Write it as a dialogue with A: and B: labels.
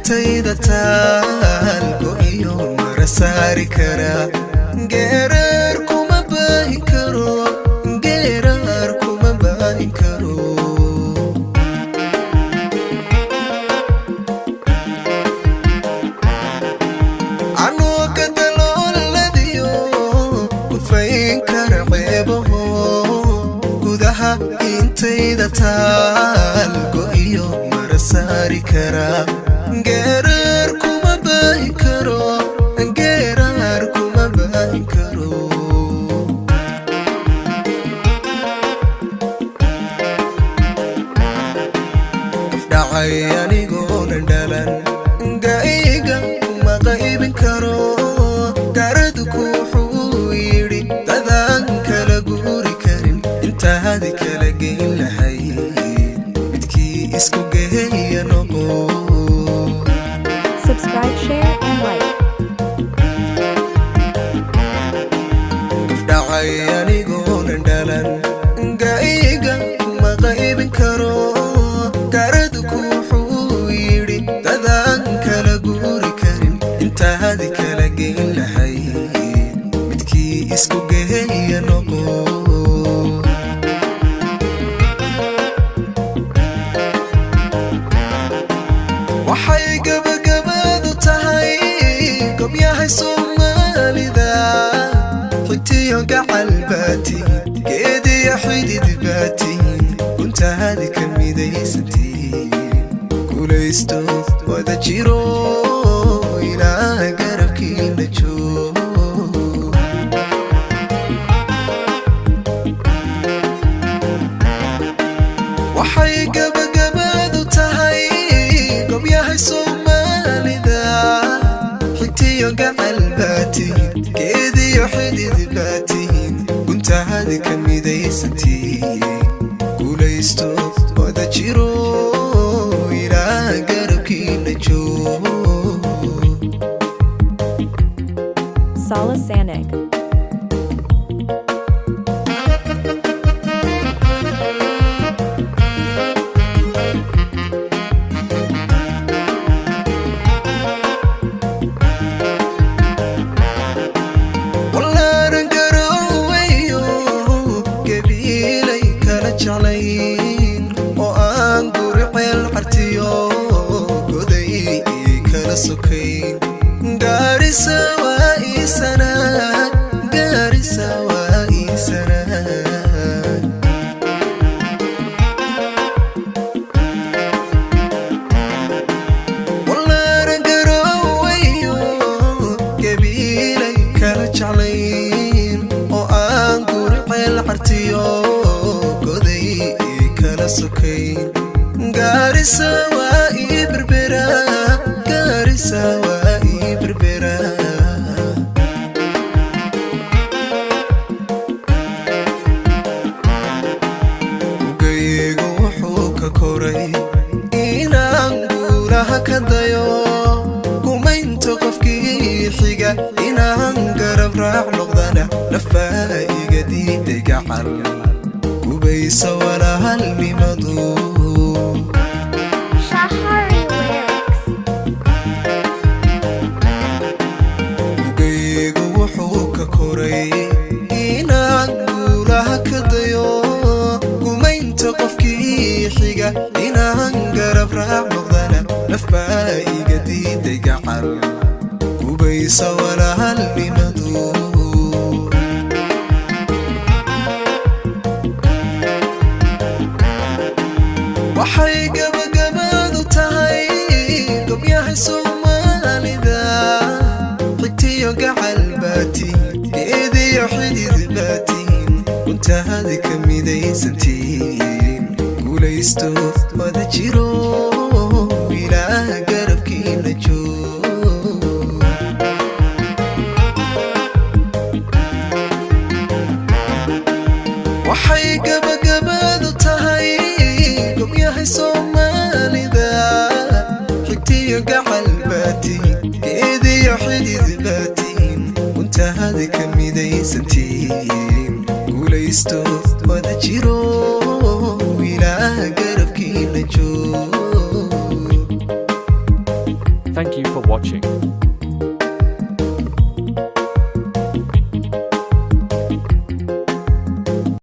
A: intayda taalgo iyo marasaari kara geerar kuma baahin karo geerar kuma baahin karo anoo ka dalooladiyo kufayn kara ceebaho gudaha intayda taalgo iyo marasaari kara geerar kuma baahin karo geerar kuma baahin karo dhacay anigoona dhalan gaiga kuma qaybin karo garadku wuxuu yidhi dadaan kala guuri karin intaadi kala geyn lahayd midkii isku geeya noqo.
B: Subscribe, share, and like.
A: dhacay anigoona dhalan gaiga kuma qaybin karo garadku wuxuu yidhi dadaan kala guuri karin intaadi kala geyn lahayd midkii isku geeya noqo. waxay gabagabadu tahay gobyahay soomaalida xigtiyo gacal baatiin geediyo xidid baatiin guntaadi ka midaysantiin guulaysto wada jiro ilaa garabkiina joog. waxay gabagabadu tahay gobyahay soomaalida xigtiyo gacal baatiin geediyo xidid baatiin guntaadi ka midaysantiin guulaysto wada jiro ilaa garabkiina joog.
B: Sala Sanig.
A: wallaaran garowayo gabiilay kala jeclayn oo aan guri ceel cartiyo goday kala sokayn gaarisa waa iisanaan gaarisa waa iisanaan wallaaran garowayo gabiilay kala jeclayn oo aan guri ceel cartiyo goday kala sokayn gaarisa waa ii berbera gaarisa waa ii berbera ugaygu wuxuu ka koray inaan guulaha ka dayo gumaynta qofkii xiga inaan garab raac noqdana nafaa iga diiday gacal gubaysa walaalnimadu.
B: Shahari lyrics.
A: ugaygu wuxuu ka koray inaan guulaha ka dayo gumaynta qofkii xiga inaan garab raac noqdana nafbaa iga diiday gacal gubaysa walaalnimadu. waxay gabagabadu tahay gobyahay soomaalida xigtiyo gacal baatiin geediyo xidid baatiin guntaadi ka midaysantiin guulaysto wada jiro ilaa garabkiina joog. waxay gabagabadu tahay gobyahay soomaalida xigtiyo gacal baatiin geediyo xidid baatiin guntaadi ka midaysantiin guulaysto wada jiro ilaa garabkiina joog.
C: for watching.